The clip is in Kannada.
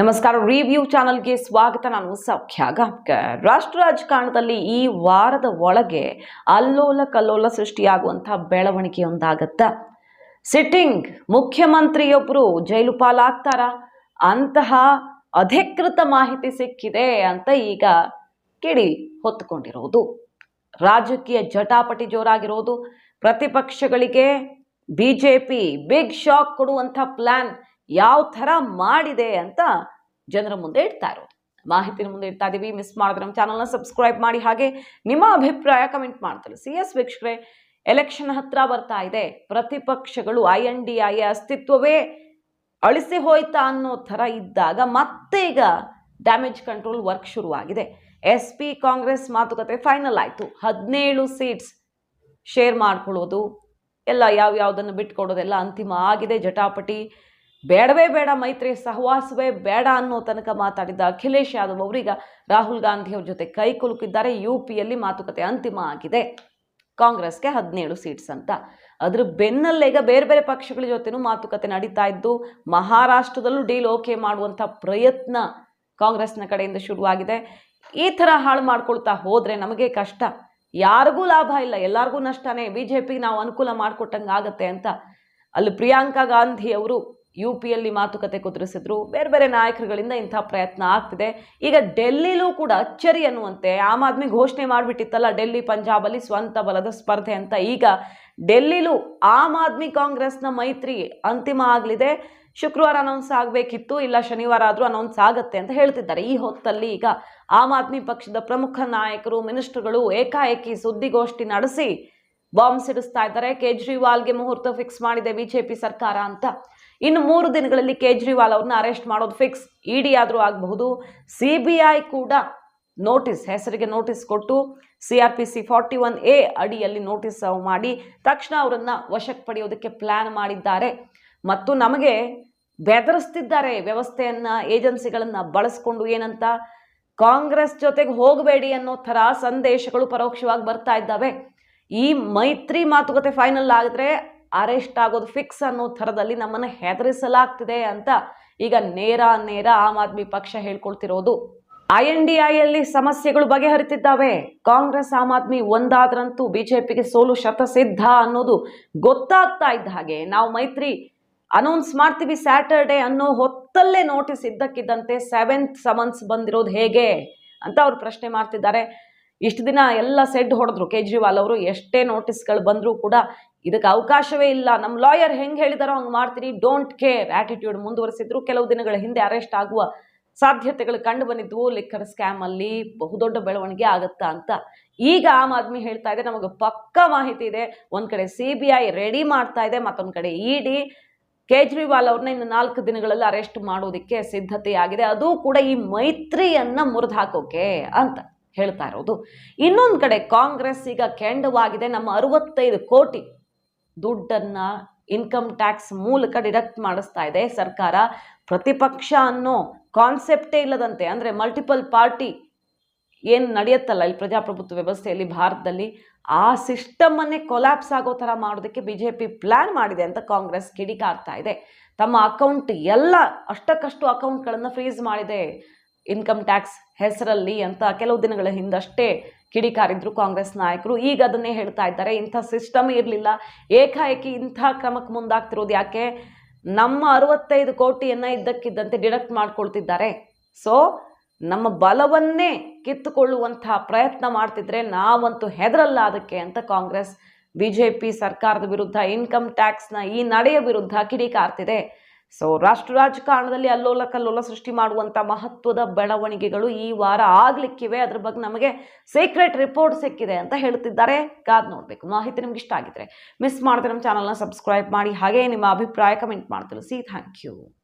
ನಮಸ್ಕಾರ. ರಿವ್ಯೂ ಚಾನಲ್ಗೆ ಸ್ವಾಗತ. ನಾನು ಸೌಖ್ಯ ಗಾಂವ್ಕರ್. ರಾಷ್ಟ್ರ ರಾಜಕಾರಣದಲ್ಲಿ ಈ ವಾರದ ಒಳಗೆ ಅಲ್ಲೋಲ ಕಲ್ಲೋಲ ಸೃಷ್ಟಿಯಾಗುವಂತಹ ಬೆಳವಣಿಗೆಯೊಂದಾಗತ್ತ. ಸಿಟ್ಟಿಂಗ್ ಮುಖ್ಯಮಂತ್ರಿಯೊಬ್ಬರು ಜೈಲು ಪಾಲಾಗ್ತಾರ ಅಂತಹ ಅಧಿಕೃತ ಮಾಹಿತಿ ಸಿಕ್ಕಿದೆ ಅಂತ ಈಗ ಕಿಡಿ ಹೊತ್ತುಕೊಂಡಿರೋದು. ರಾಜಕೀಯ ಜಟಾಪಟಿ ಜೋರಾಗಿರೋದು. ಪ್ರತಿಪಕ್ಷಗಳಿಗೆ ಬಿಜೆಪಿ ಬಿಗ್ ಶಾಕ್ ಕೊಡುವಂಥ ಪ್ಲಾನ್ ಯಾವ ಥರ ಮಾಡಿದೆ ಅಂತ ಜನರ ಮುಂದೆ ಇಡ್ತಾ ಇರೋದು. ಮಾಹಿತಿನ ಮುಂದೆ ಇಡ್ತಾ ಇದೀವಿ. ಮಿಸ್ ಮಾಡಿದ್ರೆ ನಮ್ಮ ಚಾನಲ್ನ ಸಬ್ಸ್ಕ್ರೈಬ್ ಮಾಡಿ, ಹಾಗೆ ನಿಮ್ಮ ಅಭಿಪ್ರಾಯ ಕಮೆಂಟ್ ಮಾಡ್ತಾರೆ. ಎಸ್ ವೀಕ್ಷಕರೇ, ಎಲೆಕ್ಷನ್ ಹತ್ರ ಬರ್ತಾ ಇದೆ. ಪ್ರತಿಪಕ್ಷಗಳು INDI ಅಸ್ತಿತ್ವವೇ ಅಳಿಸಿ ಹೋಯ್ತಾ ಅನ್ನೋ ಥರ ಇದ್ದಾಗ ಮತ್ತೆ ಈಗ ಡ್ಯಾಮೇಜ್ ಕಂಟ್ರೋಲ್ ವರ್ಕ್ ಶುರುವಾಗಿದೆ. SP ಕಾಂಗ್ರೆಸ್ ಮಾತುಕತೆ ಫೈನಲ್ ಆಯಿತು. 17 ಸೀಟ್ಸ್ ಶೇರ್ ಮಾಡ್ಕೊಳ್ಳೋದು ಎಲ್ಲ ಯಾವ್ಯಾವುದನ್ನು ಬಿಟ್ಕೊಡೋದೆಲ್ಲ ಅಂತಿಮ ಆಗಿದೆ. ಜಟಾಪಟಿ ಬೇಡವೇ ಬೇಡ, ಮೈತ್ರಿ ಸಹವಾಸವೇ ಬೇಡ ಅನ್ನೋ ತನಕ ಮಾತಾಡಿದ್ದ ಅಖಿಲೇಶ್ ಯಾದವ್ ಅವರೀಗ ರಾಹುಲ್ ಗಾಂಧಿ ಅವ್ರ ಜೊತೆ ಕೈ ಕುಲುಕಿದ್ದಾರೆ. UPಯಲ್ಲಿ ಮಾತುಕತೆ ಅಂತಿಮ ಆಗಿದೆ. ಕಾಂಗ್ರೆಸ್ಗೆ 17 ಸೀಟ್ಸ್ ಅಂತ. ಅದ್ರ ಬೆನ್ನಲ್ಲೇ ಈಗ ಬೇರೆ ಬೇರೆ ಪಕ್ಷಗಳ ಜೊತೆನೂ ಮಾತುಕತೆ ನಡೀತಾ ಇದ್ದು, ಮಹಾರಾಷ್ಟ್ರದಲ್ಲೂ ಡೀಲ್ ಓಕೆ ಮಾಡುವಂಥ ಪ್ರಯತ್ನ ಕಾಂಗ್ರೆಸ್ನ ಕಡೆಯಿಂದ ಶುರುವಾಗಿದೆ. ಈ ಥರ ಹಾಳು ಮಾಡ್ಕೊಳ್ತಾ ಹೋದರೆ ನಮಗೆ ಕಷ್ಟ, ಯಾರಿಗೂ ಲಾಭ ಇಲ್ಲ, ಎಲ್ಲರಿಗೂ ನಷ್ಟನೇ. BJPಗೆ ನಾವು ಅನುಕೂಲ ಮಾಡಿಕೊಟ್ಟಂಗೆ ಆಗತ್ತೆ ಅಂತ ಅಲ್ಲಿ ಪ್ರಿಯಾಂಕಾ ಗಾಂಧಿ ಅವರು UPಯಲ್ಲಿ ಮಾತುಕತೆ ಕುದುರಿಸಿದ್ರು. ಬೇರೆ ಬೇರೆ ನಾಯಕರುಗಳಿಂದ ಇಂಥ ಪ್ರಯತ್ನ ಆಗ್ತಿದೆ. ಈಗ ಡೆಲ್ಲಿಲೂ ಕೂಡ ಅಚ್ಚರಿ ಅನ್ನುವಂತೆ ಆಮ್ ಆದ್ಮಿ ಘೋಷಣೆ ಮಾಡಿಬಿಟ್ಟಿತ್ತಲ್ಲ, ಡೆಲ್ಲಿ ಪಂಜಾಬಲ್ಲಿ ಸ್ವಂತ ಬಲದ ಸ್ಪರ್ಧೆ ಅಂತ. ಈಗ ಡೆಲ್ಲಿಲೂ ಆಮ್ ಆದ್ಮಿ ಕಾಂಗ್ರೆಸ್ನ ಮೈತ್ರಿ ಅಂತಿಮ ಆಗಲಿದೆ. ಶುಕ್ರವಾರ ಅನೌನ್ಸ್ ಆಗಬೇಕಿತ್ತು, ಇಲ್ಲ ಶನಿವಾರ ಆದರೂ ಅನೌನ್ಸ್ ಆಗುತ್ತೆ ಅಂತ ಹೇಳ್ತಿದ್ದಾರೆ. ಈ ಹೊತ್ತಲ್ಲಿ ಈಗ ಆಮ್ ಆದ್ಮಿ ಪಕ್ಷದ ಪ್ರಮುಖ ನಾಯಕರು, ಮಿನಿಸ್ಟರ್ಗಳು ಏಕಾಏಕಿ ಸುದ್ದಿಗೋಷ್ಠಿ ನಡೆಸಿ ಬಾಂಬ್ ಸಿಡಿಸ್ತಾ ಇದ್ದಾರೆ. ಕೇಜ್ರಿವಾಲ್ಗೆ ಮುಹೂರ್ತ ಫಿಕ್ಸ್ ಮಾಡಿದೆ BJP ಸರ್ಕಾರ ಅಂತ. ಇನ್ನು 3 ದಿನಗಳಲ್ಲಿ ಕೇಜ್ರಿವಾಲ್ ಅವ್ರನ್ನ ಅರೆಸ್ಟ್ ಮಾಡೋದು ಫಿಕ್ಸ್. ED ಆದರೂ ಆಗಬಹುದು. CBI ಕೂಡ ನೋಟಿಸ್, ಹೆಸರಿಗೆ ನೋಟಿಸ್ ಕೊಟ್ಟು CRPC 41A ಅಡಿಯಲ್ಲಿ ನೋಟಿಸ್ ಮಾಡಿ ತಕ್ಷಣ ಅವರನ್ನ ವಶಕ್ಕೆ ಪಡೆಯೋದಕ್ಕೆ ಪ್ಲಾನ್ ಮಾಡಿದ್ದಾರೆ. ಮತ್ತು ನಮಗೆ ಬೆದರಿಸ್ತಿದ್ದಾರೆ, ವ್ಯವಸ್ಥೆಯನ್ನ ಏಜೆನ್ಸಿಗಳನ್ನ ಬಳಸ್ಕೊಂಡು. ಏನಂತ? ಕಾಂಗ್ರೆಸ್ ಜೊತೆಗೆ ಹೋಗಬೇಡಿ ಅನ್ನೋ ಥರ ಸಂದೇಶಗಳು ಪರೋಕ್ಷವಾಗಿ ಬರ್ತಾ ಇದ್ದಾವೆ. ಈ ಮೈತ್ರಿ ಮಾತುಕತೆ ಫೈನಲ್ ಆಗಿದ್ರೆ ಅರೆಸ್ಟ್ ಆಗೋದು ಫಿಕ್ಸ್ ಅನ್ನೋ ಥರದಲ್ಲಿ ನಮ್ಮನ್ನು ಹೆದರಿಸಲಾಗ್ತಿದೆ ಅಂತ ಈಗ ನೇರ ಆಮ್ ಆದ್ಮಿ ಪಕ್ಷ ಹೇಳ್ಕೊಳ್ತಿರೋದು. INDIಯಲ್ಲಿ ಸಮಸ್ಯೆಗಳು ಬಗೆಹರಿತಿದ್ದಾವೆ. ಕಾಂಗ್ರೆಸ್ ಆಮ್ ಆದ್ಮಿ ಒಂದಾದ್ರಂತೂ BJPಗೆ ಸೋಲು ಶತಸಿದ್ಧ ಅನ್ನೋದು ಗೊತ್ತಾಗ್ತಾ ಇದ್ದ ಹಾಗೆ ನಾವು ಮೈತ್ರಿ ಅನೌನ್ಸ್ ಮಾಡ್ತೀವಿ ಸ್ಯಾಟರ್ಡೆ ಅನ್ನೋ ಹೊತ್ತಲ್ಲೇ ನೋಟಿಸ್ ಇದ್ದಕ್ಕಿದ್ದಂತೆ 7th ಸಮನ್ಸ್ ಬಂದಿರೋದು ಹೇಗೆ ಅಂತ ಅವ್ರು ಪ್ರಶ್ನೆ ಮಾಡ್ತಿದ್ದಾರೆ. ಇಷ್ಟು ದಿನ ಎಲ್ಲ ಸೆಡ್ ಹೊಡೆದ್ರು ಕೇಜ್ರಿವಾಲ್ ಅವರು. ಎಷ್ಟೇ ನೋಟಿಸ್ಗಳು ಬಂದರೂ ಕೂಡ ಇದಕ್ಕೆ ಅವಕಾಶವೇ ಇಲ್ಲ, ನಮ್ಮ ಲಾಯರ್ ಹೆಂಗೆ ಹೇಳಿದಾರೋ ಹಂಗೆ ಮಾಡ್ತೀರಿ, ಡೋಂಟ್ ಕೇರ್ ಆಟಿಟ್ಯೂಡ್ ಮುಂದುವರಿಸಿದ್ರು. ಕೆಲವು ದಿನಗಳ ಹಿಂದೆ ಅರೆಸ್ಟ್ ಆಗುವ ಸಾಧ್ಯತೆಗಳು ಕಂಡು ಬಂದಿದ್ವು. ಲಿಕ್ಕರ್ ಸ್ಕ್ಯಾಮ್ ಅಲ್ಲಿ ಬಹುದೊಡ್ಡ ಬೆಳವಣಿಗೆ ಆಗುತ್ತಾ ಅಂತ. ಈಗ ಆಮ್ ಆದ್ಮಿ ಹೇಳ್ತಾ ಇದೆ, ನಮಗೆ ಪಕ್ಕಾ ಮಾಹಿತಿ ಇದೆ. ಒಂದ್ ಕಡೆ CBI ರೆಡಿ ಮಾಡ್ತಾ ಇದೆ, ಮತ್ತೊಂದು ಕಡೆ ED ಕೇಜ್ರಿವಾಲ್ ಅವ್ರನ್ನ ಇನ್ನು 4 ದಿನಗಳಲ್ಲಿ ಅರೆಸ್ಟ್ ಮಾಡೋದಕ್ಕೆ ಸಿದ್ಧತೆಯಾಗಿದೆ. ಅದು ಕೂಡ ಈ ಮೈತ್ರಿಯನ್ನ ಮುರಿದು ಹಾಕೋಕೆ ಅಂತ ಹೇಳ್ತಾ ಇರೋದು. ಇನ್ನೊಂದು ಕಡೆ ಕಾಂಗ್ರೆಸ್ ಈಗ ಕೆಂಡವಾಗಿದೆ. ನಮ್ಮ 65 ಕೋಟಿ ದುಡ್ಡನ್ನ ಇನ್ಕಮ್ ಟ್ಯಾಕ್ಸ್ ಮೂಲಕ ಡಿಡಕ್ಟ್ ಮಾಡಿಸ್ತಾ ಇದೆ ಸರ್ಕಾರ. ಪ್ರತಿಪಕ್ಷ ಅನ್ನೋ ಕಾನ್ಸೆಪ್ಟೇ ಇಲ್ಲದಂತೆ, ಅಂದರೆ ಮಲ್ಟಿಪಲ್ ಪಾರ್ಟಿ ಏನು ನಡೆಯುತ್ತಲ್ಲ ಈ ಪ್ರಜಾಪ್ರಭುತ್ವ ವ್ಯವಸ್ಥೆಯಲ್ಲಿ ಭಾರತದಲ್ಲಿ, ಆ ಸಿಸ್ಟಮನ್ನೇ ಕೊಲ್ಯಾಪ್ಸ್ ಆಗೋ ಥರ ಮಾಡೋದಕ್ಕೆ BJP ಪ್ಲಾನ್ ಮಾಡಿದೆ ಅಂತ ಕಾಂಗ್ರೆಸ್ ಕಿಡಿಕಾರ್ತಾ ಇದೆ. ತಮ್ಮ ಅಕೌಂಟ್ ಎಲ್ಲ ಅಷ್ಟಕ್ಕಷ್ಟು ಅಕೌಂಟ್ಗಳನ್ನು ಫ್ರೀಸ್ ಮಾಡಿದೆ ಇನ್ಕಮ್ ಟ್ಯಾಕ್ಸ್ ಹೆಸರಲ್ಲಿ ಅಂತ ಕೆಲವು ದಿನಗಳ ಹಿಂದಷ್ಟೇ ಕಿಡಿಕಾರಿದ್ರು ಕಾಂಗ್ರೆಸ್ ನಾಯಕರು. ಈಗ ಅದನ್ನೇ ಹೇಳ್ತಾ ಇದ್ದಾರೆ, ಇಂಥ ಸಿಸ್ಟಮ್ ಇರಲಿಲ್ಲ, ಏಕಾಏಕಿ ಇಂಥ ಕ್ರಮಕ್ಕೆ ಮುಂದಾಗ್ತಿರೋದು ಯಾಕೆ? ನಮ್ಮ 65 ಕೋಟಿಯನ್ನು ಇದ್ದಕ್ಕಿದ್ದಂತೆ ಡಿಡಕ್ಟ್ ಮಾಡ್ಕೊಳ್ತಿದ್ದಾರೆ. ಸೊ ನಮ್ಮ ಬಲವನ್ನೇ ಕಿತ್ತುಕೊಳ್ಳುವಂಥ ಪ್ರಯತ್ನ ಮಾಡ್ತಿದ್ರೆ ನಾವಂತೂ ಹೆದರಲ್ಲ ಅದಕ್ಕೆ ಅಂತ ಕಾಂಗ್ರೆಸ್ BJP ಸರ್ಕಾರದ ವಿರುದ್ಧ, ಇನ್ಕಮ್ ಟ್ಯಾಕ್ಸ್ನ ಈ ನಡೆಯ ವಿರುದ್ಧ ಕಿಡಿಕಾರ್ತಿದೆ. ಸೊ ರಾಷ್ಟ್ರ ರಾಜಕಾರಣದಲ್ಲಿ ಅಲ್ಲೋಲ ಕಲ್ಲೋಲ ಸೃಷ್ಟಿ ಮಾಡುವಂಥ ಮಹತ್ವದ ಬೆಳವಣಿಗೆಗಳು ಈ ವಾರ ಆಗ್ಲಿಕ್ಕಿವೆ. ಅದ್ರ ಬಗ್ಗೆ ನಮಗೆ ಸೀಕ್ರೆಟ್ ರಿಪೋರ್ಟ್ ಸಿಕ್ಕಿದೆ ಅಂತ ಹೇಳ್ತಿದ್ದಾರೆ. ಕಾದ್ ನೋಡಬೇಕು. ಮಾಹಿತಿ ನಿಮ್ಗೆ ಇಷ್ಟ ಆಗಿದ್ರೆ ಮಿಸ್ ಮಾಡಿದ್ರೆ ನಮ್ಮ ಚಾನಲ್ನ ಸಬ್ಸ್ಕ್ರೈಬ್ ಮಾಡಿ, ಹಾಗೆ ನಿಮ್ಮ ಅಭಿಪ್ರಾಯ ಕಮೆಂಟ್ ಮಾಡಿ ತಿಳಿಸಿ. Thank you.